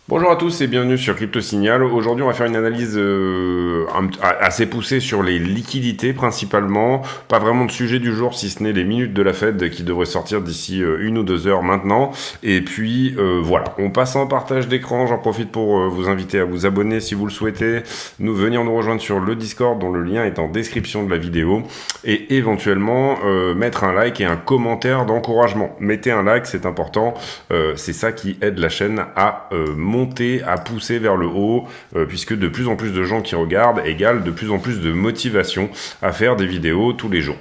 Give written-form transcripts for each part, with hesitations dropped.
Bonjour à tous et bienvenue sur Crypto Signal. Aujourd'hui, on va faire une analyse assez poussée sur les liquidités principalement. Pas vraiment de sujet du jour, si ce n'est les minutes de la Fed qui devraient sortir d'ici 1 ou 2 heures maintenant. Et puis voilà, on passe en partage d'écran. J'en profite pour vous inviter à vous abonner si vous le souhaitez. Venir nous rejoindre sur le Discord dont le lien est en description de la vidéo. Et éventuellement mettre un like et un commentaire d'encouragement. Mettez un like, c'est important. C'est ça qui aide la chaîne à monter, à pousser vers le haut, puisque de plus en plus de gens qui regardent égale de plus en plus de motivation à faire des vidéos tous les jours.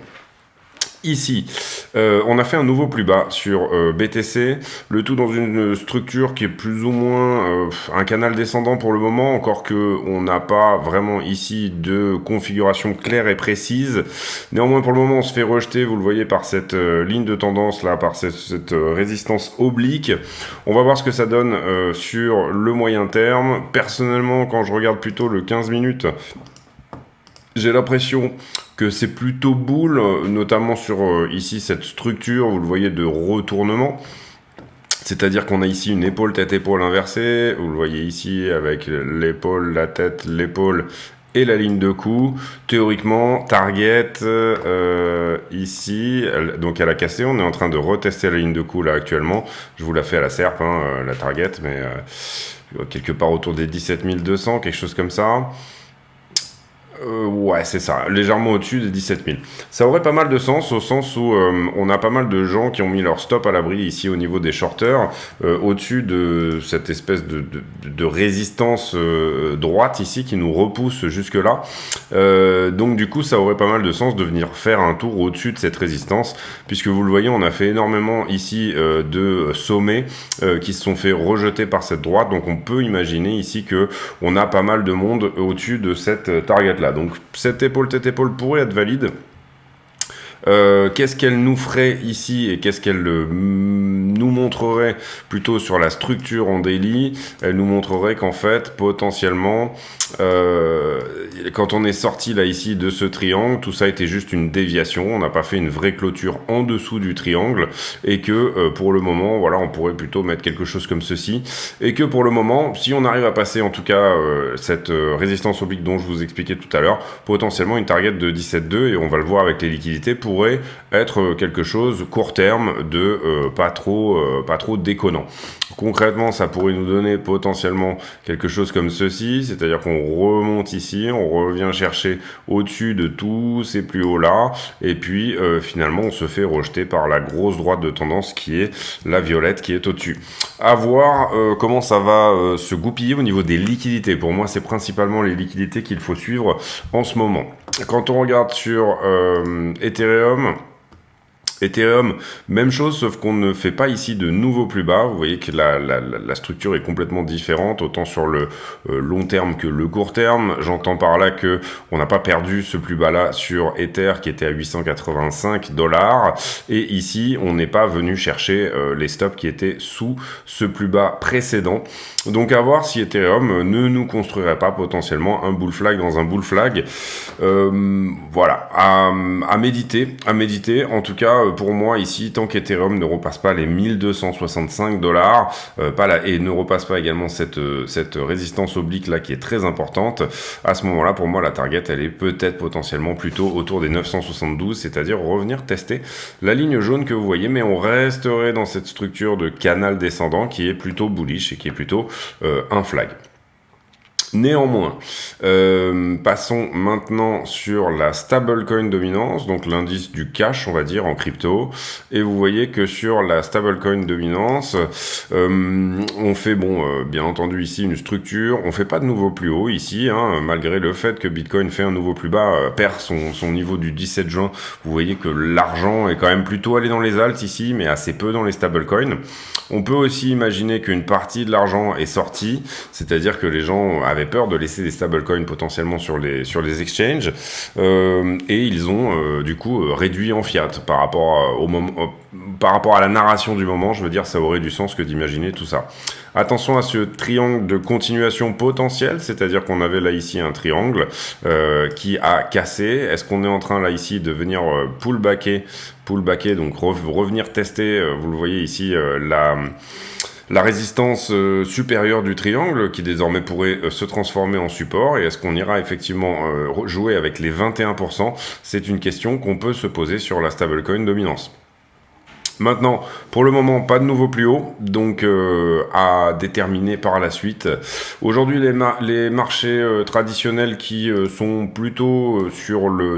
Ici, on a fait un nouveau plus bas sur BTC, le tout dans une structure qui est plus ou moins un canal descendant pour le moment, encore que on n'a pas vraiment ici de configuration claire et précise. Néanmoins, pour le moment, on se fait rejeter, vous le voyez, par cette ligne de tendance là, par cette résistance oblique. On va voir ce que ça donne sur le moyen terme. Personnellement, quand je regarde plutôt le 15 minutes, j'ai l'impression que c'est plutôt bull, notamment sur ici cette structure, vous le voyez, de retournement. C'est-à-dire qu'on a ici une épaule tête-épaule inversée, vous le voyez ici avec l'épaule, la tête, l'épaule et la ligne de cou. Théoriquement, target ici, donc elle a cassé, on est en train de retester la ligne de cou là actuellement. Je vous la fais à la serpe, la target, mais quelque part autour des 17 200, quelque chose comme ça. Ouais, c'est ça, légèrement au-dessus des 17 000. Ça aurait pas mal de sens, au sens où on a pas mal de gens qui ont mis leur stop à l'abri ici au niveau des shorters, au-dessus de cette espèce de résistance droite ici qui nous repousse jusque-là. Donc du coup, ça aurait pas mal de sens de venir faire un tour au-dessus de cette résistance, puisque vous le voyez, on a fait énormément ici de sommets qui se sont fait rejeter par cette droite, donc on peut imaginer ici que on a pas mal de monde au-dessus de cette target-là. Donc cette épaule tête-épaule pourrait être valide. Qu'est-ce qu'elle nous ferait ici et qu'est-ce qu'elle nous montrerait plutôt sur la structure en daily? Elle nous montrerait qu'en fait, potentiellement, quand on est sorti là ici de ce triangle, tout ça était juste une déviation. On n'a pas fait une vraie clôture en dessous du triangle et que pour le moment, voilà, on pourrait plutôt mettre quelque chose comme ceci. Et que pour le moment, si on arrive à passer en tout cas cette résistance oblique dont je vous expliquais tout à l'heure, potentiellement une target de 17,2 et on va le voir avec les liquidités pourrait être quelque chose court terme de pas trop déconnant. Concrètement, ça pourrait nous donner potentiellement quelque chose comme ceci, c'est-à-dire qu'on remonte ici, on revient chercher au-dessus de tous ces plus hauts là, et puis finalement on se fait rejeter par la grosse droite de tendance qui est la violette qui est au-dessus. À voir comment ça va se goupiller au niveau des liquidités. Pour moi, c'est principalement les liquidités qu'il faut suivre en ce moment. Quand on regarde sur Ethereum, même chose, sauf qu'on ne fait pas ici de nouveaux plus bas. Vous voyez que la structure est complètement différente, autant sur le long terme que le court terme. J'entends par là que on n'a pas perdu ce plus bas là sur Ether qui était à 885 $. Et ici, on n'est pas venu chercher les stops qui étaient sous ce plus bas précédent. Donc à voir si Ethereum ne nous construirait pas potentiellement un bull flag dans un bull flag. Voilà, à méditer. En tout cas, pour moi ici, tant qu'Ethereum ne repasse pas les 1265 $, et ne repasse pas également cette résistance oblique là qui est très importante, à ce moment-là, pour moi, la target, elle est peut-être potentiellement plutôt autour des 972, c'est-à-dire revenir tester la ligne jaune que vous voyez, mais on resterait dans cette structure de canal descendant qui est plutôt bullish et qui est plutôt un flag. Néanmoins, passons maintenant sur la stablecoin dominance, donc l'indice du cash, on va dire, en crypto. Et vous voyez que sur la stablecoin dominance, on fait, bien entendu ici une structure. On fait pas de nouveau plus haut ici, malgré le fait que Bitcoin fait un nouveau plus bas, perd son niveau du 17 juin. Vous voyez que l'argent est quand même plutôt allé dans les alts ici, mais assez peu dans les stablecoins. On peut aussi imaginer qu'une partie de l'argent est sortie, c'est-à-dire que les gens avaient avait peur de laisser des stablecoins potentiellement sur les exchanges, et ils ont du coup réduit en fiat par rapport au moment, par rapport à la narration du moment. Je veux dire, ça aurait du sens que d'imaginer tout ça. Attention à ce triangle de continuation potentielle, c'est-à-dire qu'on avait là ici un triangle qui a cassé. Est-ce qu'on est en train là ici de venir pullbacker, donc revenir tester, vous le voyez ici, la résistance supérieure du triangle qui désormais pourrait se transformer en support, et est-ce qu'on ira effectivement jouer avec les 21%? C'est une question qu'on peut se poser sur la stablecoin dominance. Maintenant, pour le moment, pas de nouveau plus haut, donc à déterminer par la suite. Aujourd'hui, les marchés traditionnels qui sont plutôt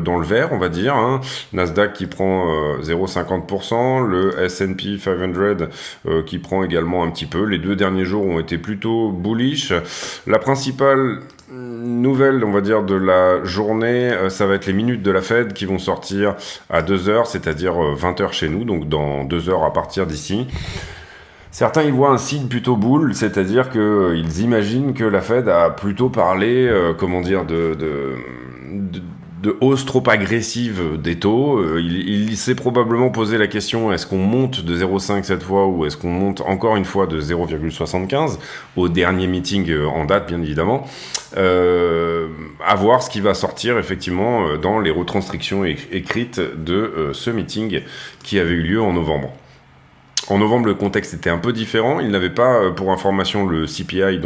dans le vert, on va dire. Hein. Nasdaq qui prend 0,50%, le S&P 500 qui prend également un petit peu. Les 2 derniers jours ont été plutôt bullish. La principale nouvelle, on va dire, de la journée, ça va être les minutes de la Fed qui vont sortir à 2h, c'est-à-dire 20h chez nous, donc dans 2h à partir d'ici. Certains y voient un signe plutôt bull, c'est-à-dire qu'ils imaginent que la Fed a plutôt parlé, de hausse trop agressive des taux. Il s'est probablement posé la question, est-ce qu'on monte de 0,5 cette fois, ou est-ce qu'on monte encore une fois de 0,75 au dernier meeting en date, bien évidemment. À voir ce qui va sortir effectivement dans les retranscriptions écrites de ce meeting qui avait eu lieu en novembre. En novembre, le contexte était un peu différent. Il n'avait pas, pour information, le CPI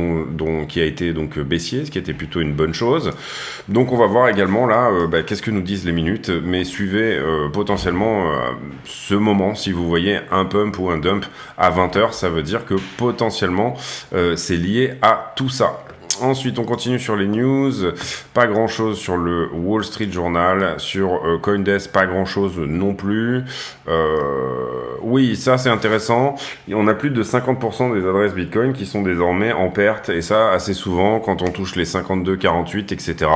qui a été donc baissier, ce qui était plutôt une bonne chose. Donc on va voir également là, qu'est-ce que nous disent les minutes. Mais suivez potentiellement ce moment. Si vous voyez un pump ou un dump à 20h, ça veut dire que potentiellement c'est lié à tout ça. Ensuite, on continue sur les news. Pas grand-chose sur le Wall Street Journal. Sur CoinDesk, pas grand-chose non plus. Oui, ça c'est intéressant. On a plus de 50% des adresses Bitcoin qui sont désormais en perte. Et ça, assez souvent, quand on touche les 52, 48, etc.,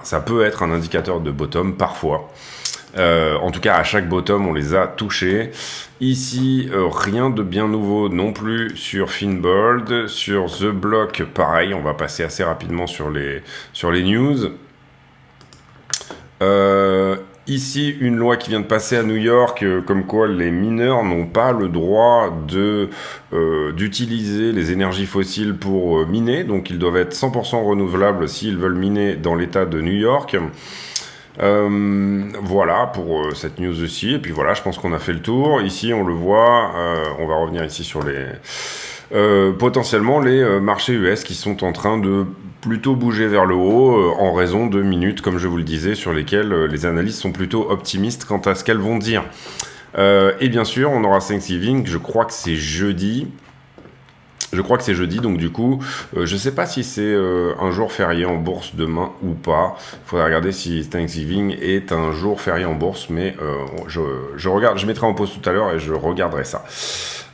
ça peut être un indicateur de bottom parfois. En tout cas, à chaque bottom, on les a touchés. Ici, rien de bien nouveau non plus sur Finbold. Sur The Block, pareil, on va passer assez rapidement sur les news. Ici, une loi qui vient de passer à New York, comme quoi les mineurs n'ont pas le droit d'utiliser les énergies fossiles pour miner. Donc, ils doivent être 100% renouvelables s'ils veulent miner dans l'État de New York. Voilà pour cette news aussi, et puis voilà, je pense qu'on a fait le tour. Ici on le voit, on va revenir ici sur potentiellement les marchés US qui sont en train de plutôt bouger vers le haut en raison de minutes, comme je vous le disais, sur lesquelles les analystes sont plutôt optimistes quant à ce qu'elles vont dire. Et bien sûr on aura Thanksgiving, je crois que c'est jeudi. Donc du coup, je sais pas si c'est un jour férié en bourse demain ou pas. Il faudrait regarder si Thanksgiving est un jour férié en bourse, mais je regarde, je mettrai en pause tout à l'heure et je regarderai ça.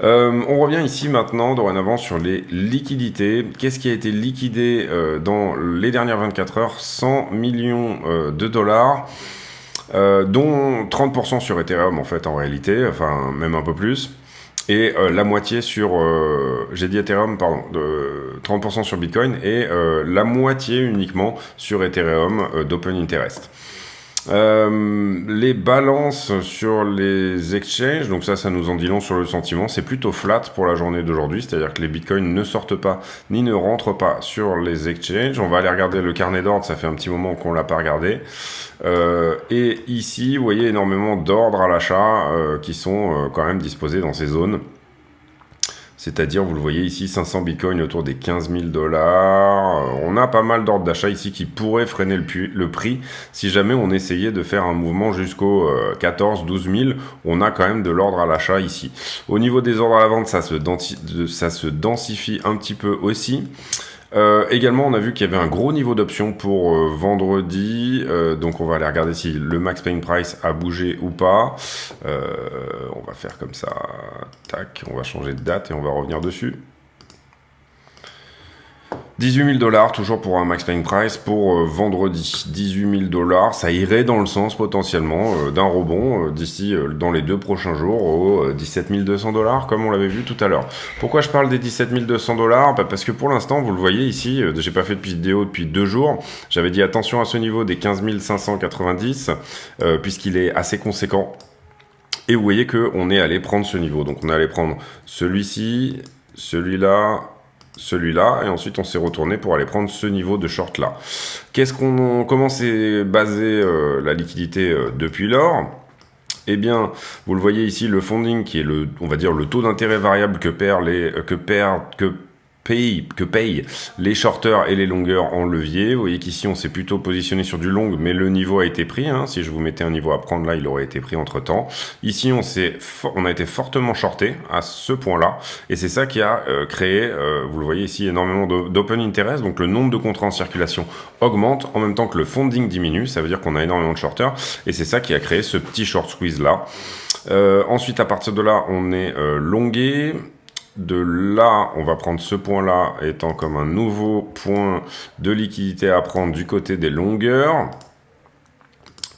On revient ici maintenant, dorénavant, sur les liquidités. Qu'est-ce qui a été liquidé dans les dernières 24 heures? 100 millions de dollars. Dont 30% sur Ethereum en fait en réalité, enfin même un peu plus. Et la moitié sur, j'ai dit Ethereum, pardon, de 30% sur Bitcoin, et la moitié uniquement sur Ethereum d'Open Interest. Les balances sur les exchanges, donc ça nous en dit long sur le sentiment, c'est plutôt flat pour la journée d'aujourd'hui, c'est-à-dire que les bitcoins ne sortent pas ni ne rentrent pas sur les exchanges. On va aller regarder le carnet d'ordre, ça fait un petit moment qu'on l'a pas regardé. Et ici, vous voyez énormément d'ordres à l'achat qui sont quand même disposés dans ces zones. C'est-à-dire, vous le voyez ici, 500 bitcoins autour des 15 000 dollars. On a pas mal d'ordres d'achat ici qui pourraient freiner le prix. Si jamais on essayait de faire un mouvement jusqu'aux 14 000, 12 000, on a quand même de l'ordre à l'achat ici. Au niveau des ordres à la vente, ça se densifie un petit peu aussi. Également, on a vu qu'il y avait un gros niveau d'options pour vendredi, donc on va aller regarder si le max paying price a bougé ou pas. On va faire comme ça, tac, on va changer de date et on va revenir dessus. 18 000 $, toujours pour un max paying price pour vendredi. 18 000 $, ça irait dans le sens potentiellement d'un rebond d'ici dans les 2 prochains jours aux 17 200 $, comme on l'avait vu tout à l'heure. Pourquoi je parle des 17 200 $? Parce que pour l'instant, vous le voyez ici, j'ai pas fait de vidéo depuis 2 jours. J'avais dit attention à ce niveau des 15 590, puisqu'il est assez conséquent. Et vous voyez qu'on est allé prendre ce niveau. Donc on est allé prendre celui-ci, celui-là, celui-là, et ensuite on s'est retourné pour aller prendre ce niveau de short là. Comment s'est basé la liquidité depuis lors? Eh bien, vous le voyez ici, le funding qui est on va dire le taux d'intérêt variable que payent les shorters et les longers en levier. Vous voyez qu'ici on s'est plutôt positionné sur du long, mais le niveau a été pris, hein. Si je vous mettais un niveau à prendre là, il aurait été pris entre temps. Ici on a été fortement shorté à ce point là, et c'est ça qui a créé, vous le voyez ici, énormément d'open interest. Donc le nombre de contrats en circulation augmente en même temps que le funding diminue. Ça veut dire qu'on a énormément de shorters, et c'est ça qui a créé ce petit short squeeze là. Ensuite, à partir de là, on est longué. De là, on va prendre ce point-là étant comme un nouveau point de liquidité à prendre du côté des longueurs,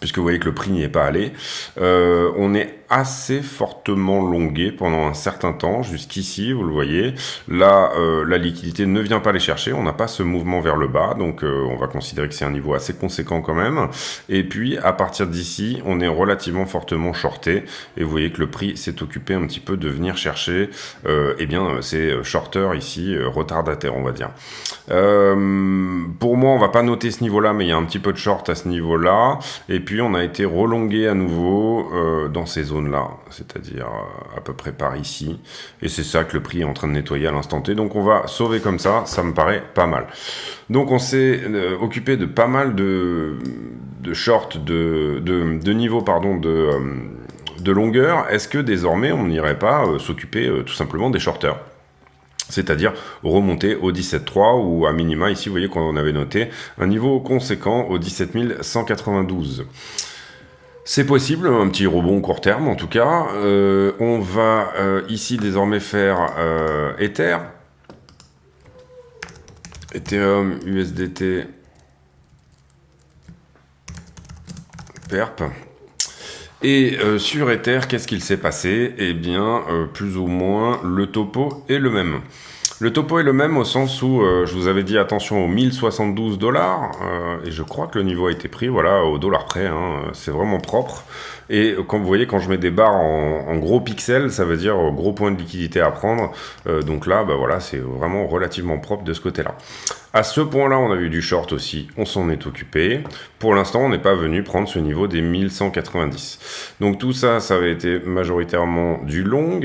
puisque vous voyez que le prix n'y est pas allé. On est assez fortement longué pendant un certain temps, jusqu'ici, vous le voyez. Là, la liquidité ne vient pas les chercher, on n'a pas ce mouvement vers le bas, donc on va considérer que c'est un niveau assez conséquent quand même. Et puis, à partir d'ici, on est relativement fortement shorté, et vous voyez que le prix s'est occupé un petit peu de venir chercher, eh bien, ces shorters ici, retardataires, on va dire. Pour moi, on va pas noter ce niveau-là, mais il y a un petit peu de short à ce niveau-là, et puis on a été relongué à nouveau dans ces zones là, c'est-à-dire à peu près par ici, et c'est ça que le prix est en train de nettoyer à l'instant T, donc on va sauver comme ça me paraît pas mal. Donc on s'est occupé de pas mal de short, de niveau, pardon, de longueur. Est-ce que désormais on n'irait pas s'occuper tout simplement des shorters, c'est-à-dire remonter au 17.3 ou à minima, ici vous voyez qu'on avait noté un niveau conséquent au 17 192. C'est possible, un petit rebond court terme en tout cas. On va ici désormais faire Ethereum, USDT, PERP. Et sur Ether, qu'est-ce qu'il s'est passé? Eh bien, plus ou moins, le topo est le même. Le topo est le même au sens où je vous avais dit attention aux 1072 $, et je crois que le niveau a été pris, voilà, au dollar près, hein, c'est vraiment propre. Et comme vous voyez, quand je mets des barres en gros pixels, ça veut dire gros point de liquidité à prendre. Donc là, bah voilà, c'est vraiment relativement propre de ce côté-là. À ce point-là, on a vu du short aussi, on s'en est occupé. Pour l'instant, on n'est pas venu prendre ce niveau des 1190. Donc tout ça, ça avait été majoritairement du long.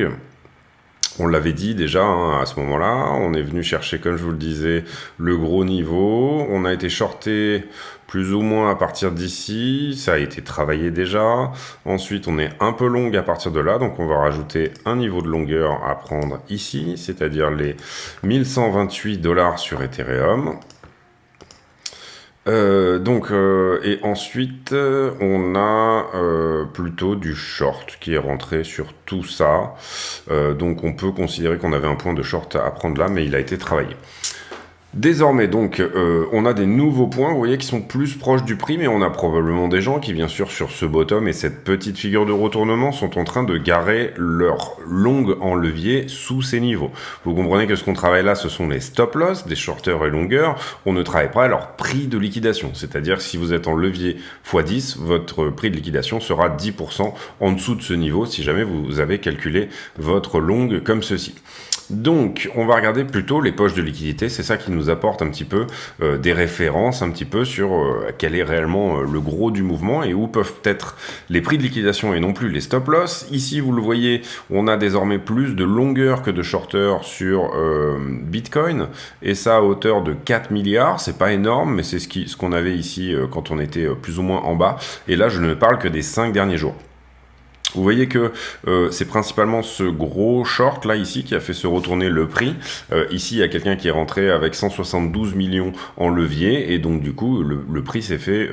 On l'avait dit déjà hein, à ce moment-là, on est venu chercher, comme je vous le disais, le gros niveau. On a été shorté plus ou moins à partir d'ici, ça a été travaillé déjà. Ensuite, on est un peu long à partir de là, donc on va rajouter un niveau de longueur à prendre ici, c'est-à-dire les 1128 $ sur Ethereum. Et ensuite, on a plutôt du short qui est rentré sur tout ça. Donc, on peut considérer qu'on avait un point de short à prendre là, mais il a été travaillé. Désormais, donc, on a des nouveaux points, vous voyez, qui sont plus proches du prix, mais on a probablement des gens qui, bien sûr, sur ce bottom et cette petite figure de retournement, sont en train de garer leur longue en levier sous ces niveaux. Vous comprenez que ce qu'on travaille là, ce sont les stop loss, des shorters et longueurs. On ne travaille pas à leur prix de liquidation. C'est-à-dire que si vous êtes en levier x10, votre prix de liquidation sera 10% en dessous de ce niveau, si jamais vous avez calculé votre longue comme ceci. Donc, on va regarder plutôt les poches de liquidité, c'est ça qui nous apporte un petit peu des références, un petit peu sur quel est réellement le gros du mouvement et où peuvent être les prix de liquidation et non plus les stop loss. Ici, vous le voyez, on a désormais plus de longueur que de shorter sur Bitcoin, et ça à hauteur de 4 milliards, c'est pas énorme, mais c'est ce qu'on avait ici quand on était plus ou moins en bas, et là je ne parle que des 5 derniers jours. Vous voyez que c'est principalement ce gros short là ici qui a fait se retourner le prix. Ici il y a quelqu'un qui est rentré avec 172 millions en levier, et donc du coup le prix s'est fait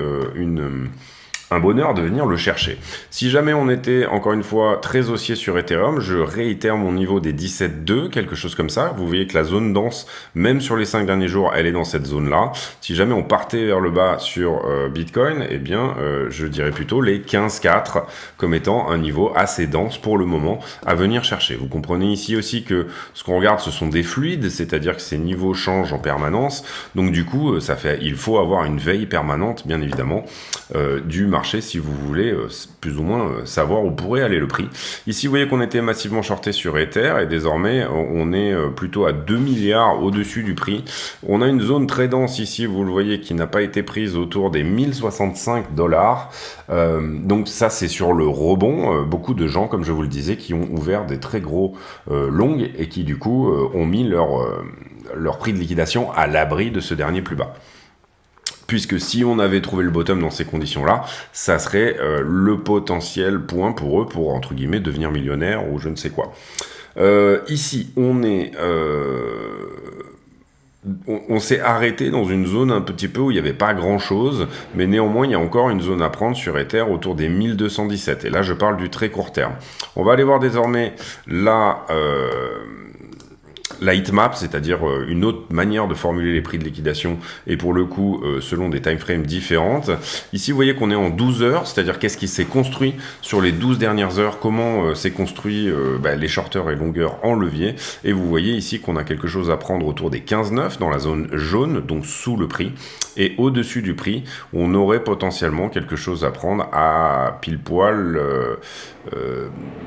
un bonheur de venir le chercher. Si jamais on était, encore une fois, très haussier sur Ethereum, je réitère mon niveau des 17,2, quelque chose comme ça. Vous voyez que la zone dense, même sur les 5 derniers jours, elle est dans cette zone-là. Si jamais on partait vers le bas sur Bitcoin, eh bien, je dirais plutôt les 15,4 comme étant un niveau assez dense pour le moment à venir chercher. Vous comprenez ici aussi que ce qu'on regarde, ce sont des fluides, c'est-à-dire que ces niveaux changent en permanence. Donc du coup, il faut avoir une veille permanente, bien évidemment, du marché si vous voulez plus ou moins savoir où pourrait aller le prix. Ici, vous voyez qu'on était massivement shorté sur Ether et désormais, on est plutôt à 2 milliards au-dessus du prix. On a une zone très dense ici, vous le voyez, qui n'a pas été prise autour des 1065 $. Donc ça, c'est sur le rebond. Beaucoup de gens, comme je vous le disais, qui ont ouvert des très gros longs et qui, du coup, ont mis leur prix de liquidation à l'abri de ce dernier plus bas. Puisque si on avait trouvé le bottom dans ces conditions-là, ça serait le potentiel point pour eux pour, entre guillemets, devenir millionnaire ou je ne sais quoi. Ici, on s'est arrêté dans une zone un petit peu où il n'y avait pas grand-chose, mais néanmoins, il y a encore une zone à prendre sur Ether autour des 1217. Et là, je parle du très court terme. On va aller voir désormais la heatmap, c'est-à-dire une autre manière de formuler les prix de liquidation et pour le coup selon des timeframes différentes. Ici vous voyez qu'on est en 12 heures, c'est-à-dire qu'est-ce qui s'est construit sur les 12 dernières heures, comment s'est construit les shorteurs et longueurs en levier, et vous voyez ici qu'on a quelque chose à prendre autour des 15,9 dans la zone jaune, donc sous le prix, et au-dessus du prix, on aurait potentiellement quelque chose à prendre à pile poil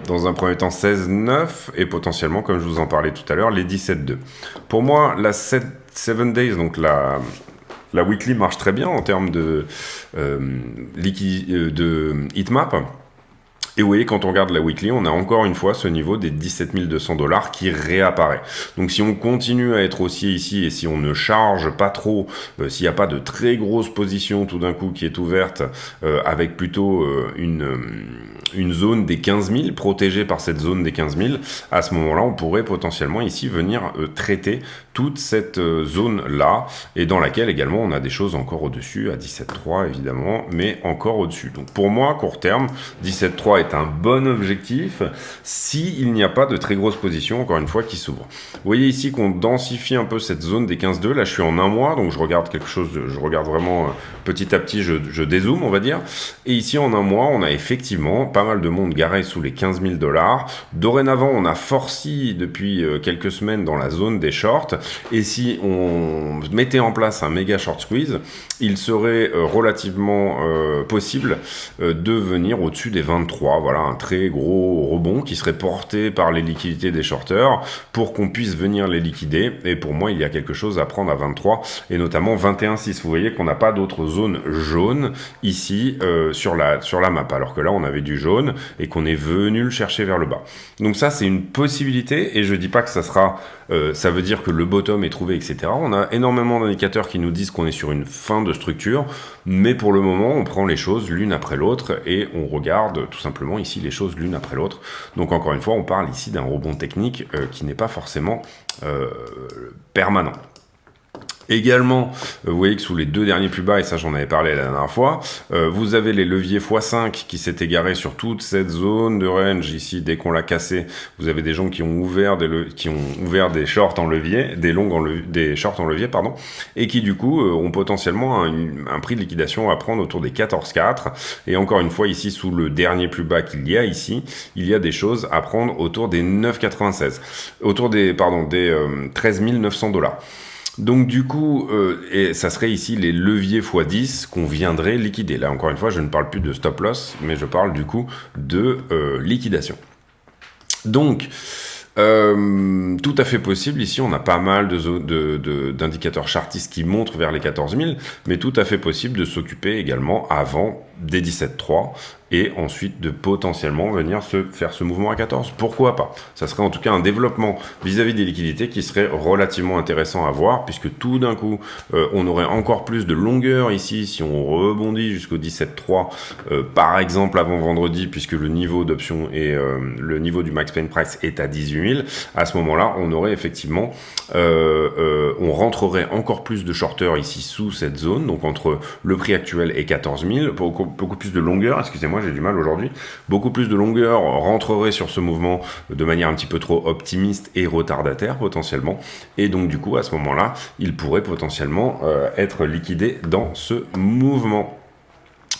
dans un premier temps 16,9 et potentiellement, comme je vous en parlais tout à l'heure, les 17,2. Pour moi, la 7 days, donc la weekly marche très bien en termes de heatmap. Et vous voyez, quand on regarde la weekly, on a encore une fois ce niveau des 17 200 $ qui réapparaît. Donc si on continue à être haussier ici et si on ne charge pas trop, s'il n'y a pas de très grosse position tout d'un coup qui est ouverte, avec plutôt une zone des 15 000, protégée par cette zone des 15 000, à ce moment-là, on pourrait potentiellement ici venir traiter toute cette zone-là, et dans laquelle également on a des choses encore au-dessus, à 17,3 évidemment, mais encore au-dessus. Donc pour moi, court terme, 17,3 est un bon objectif s'il n'y a pas de très grosse position, encore une fois, qui s'ouvre. Vous voyez ici qu'on densifie un peu cette zone des 15,2, là je suis en un mois, donc je regarde quelque chose, je regarde vraiment petit à petit, je dézoome, on va dire, et ici en un mois, on a effectivement pas mal de monde garé sous les 15 000 $. Dorénavant, on a forci depuis quelques semaines dans la zone des shorts, et si on mettait en place un méga short squeeze, il serait relativement possible de venir au-dessus des 23. Voilà, un très gros rebond qui serait porté par les liquidités des shorteurs pour qu'on puisse venir les liquider. Et pour moi, il y a quelque chose à prendre à 23 et notamment 21,6. Vous voyez qu'on n'a pas d'autres zones jaunes ici sur la map, alors que là, on avait du jaune et qu'on est venu le chercher vers le bas. Donc ça, c'est une possibilité et je dis pas que ça sera... ça veut dire que le bottom est trouvé, etc. On a énormément d'indicateurs qui nous disent qu'on est sur une fin de structure, mais pour le moment, on prend les choses l'une après l'autre et on regarde tout simplement ici les choses l'une après l'autre. Donc encore une fois, on parle ici d'un rebond technique qui n'est pas forcément permanent. Également, vous voyez que sous les deux derniers plus bas, et ça j'en avais parlé la dernière fois, vous avez les leviers x5 qui s'est égaré sur toute cette zone de range ici. Dès qu'on l'a cassé, vous avez des gens qui ont ouvert des shorts en levier, des shorts en levier, pardon, et qui du coup ont potentiellement un prix de liquidation à prendre autour des 14,4. Et encore une fois, ici sous le dernier plus bas qu'il y a ici, il y a des choses à prendre autour des 9,96, autour des 13 900 $. Donc du coup, et ça serait ici les leviers x10 qu'on viendrait liquider. Là encore une fois, je ne parle plus de stop loss, mais je parle du coup de liquidation. Donc, tout à fait possible, ici on a pas mal d'indicateurs chartistes qui montrent vers les 14 000, mais tout à fait possible de s'occuper également avant des 17,3 et ensuite de potentiellement venir faire ce mouvement à 14. Pourquoi pas? Ça serait en tout cas un développement vis-à-vis des liquidités qui serait relativement intéressant à voir, puisque tout d'un coup, on aurait encore plus de longueur ici si on rebondit jusqu'au 17.3, par exemple avant vendredi, puisque le niveau d'option et le niveau du max pain price est à 18 000. À ce moment-là, on aurait effectivement, on rentrerait encore plus de shorteurs ici sous cette zone, donc entre le prix actuel et 14 000, beaucoup plus de longueur, excusez-moi, j'ai du mal aujourd'hui, beaucoup plus de longueur rentrerait sur ce mouvement de manière un petit peu trop optimiste et retardataire potentiellement, et donc du coup à ce moment-là, il pourrait potentiellement être liquidé dans ce mouvement.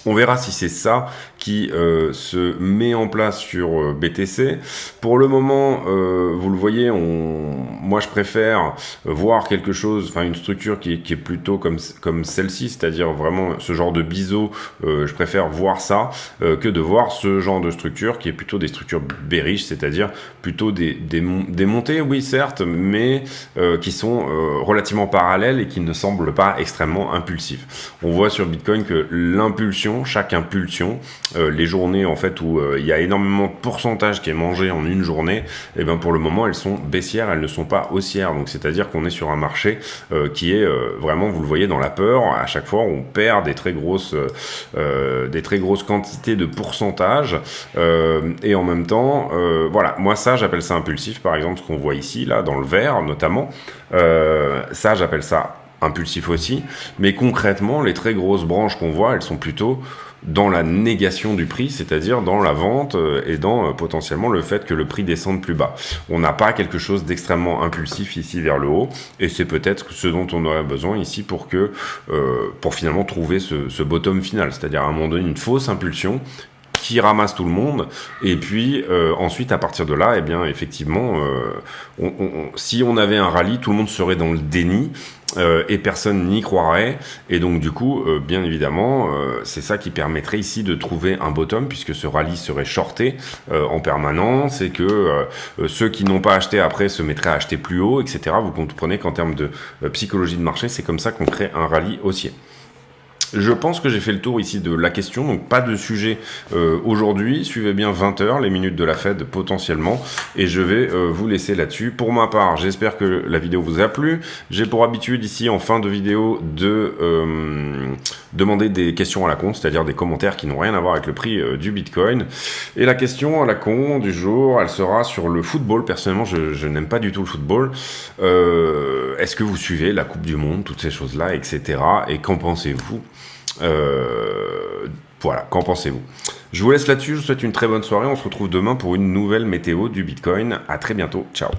On verra si c'est ça qui se met en place sur BTC. Pour le moment, vous le voyez, moi je préfère voir quelque chose, enfin une structure qui est plutôt comme celle-ci, c'est-à-dire vraiment ce genre de biseau, je préfère voir ça que de voir ce genre de structure qui est plutôt des structures bearish, c'est-à-dire plutôt des montées, oui certes, mais qui sont relativement parallèles et qui ne semblent pas extrêmement impulsifs. On voit sur Bitcoin que l'impulsion, chaque impulsion, les journées en fait où il y a énormément de pourcentage qui est mangé en une journée, et bien pour le moment elles sont baissières, elles ne sont pas haussières, donc c'est à dire qu'on est sur un marché qui est vraiment, vous le voyez, dans la peur. À chaque fois on perd des très grosses quantités de pourcentage, et en même temps voilà, moi ça j'appelle ça impulsif, par exemple ce qu'on voit ici là dans le vert notamment, ça j'appelle ça impulsif aussi, mais concrètement les très grosses branches qu'on voit, elles sont plutôt dans la négation du prix, c'est-à-dire dans la vente et dans potentiellement le fait que le prix descende plus bas. On n'a pas quelque chose d'extrêmement impulsif ici vers le haut, et c'est peut-être ce dont on aurait besoin ici pour finalement trouver ce bottom final, c'est-à-dire à un moment donné une fausse impulsion qui ramasse tout le monde, et puis ensuite à partir de là, eh bien effectivement, si on avait un rallye, tout le monde serait dans le déni, et personne n'y croirait, et donc du coup, bien évidemment, c'est ça qui permettrait ici de trouver un bottom, puisque ce rallye serait shorté en permanence, et que ceux qui n'ont pas acheté après se mettraient à acheter plus haut, etc. Vous comprenez qu'en termes de psychologie de marché, c'est comme ça qu'on crée un rallye haussier. Je pense que j'ai fait le tour ici de la question, donc pas de sujet aujourd'hui. Suivez bien 20h, les minutes de la Fed potentiellement, et je vais vous laisser là-dessus. Pour ma part, j'espère que la vidéo vous a plu. J'ai pour habitude ici en fin de vidéo de demander des questions à la con, c'est-à-dire des commentaires qui n'ont rien à voir avec le prix du Bitcoin. Et la question à la con du jour, elle sera sur le football. Personnellement, je n'aime pas du tout le football. Est-ce que vous suivez la Coupe du Monde, toutes ces choses-là, etc. Et qu'en pensez-vous ? Voilà, qu'en pensez-vous? Je vous laisse là-dessus, je vous souhaite une très bonne soirée, on se retrouve demain pour une nouvelle météo du Bitcoin. À très bientôt, ciao.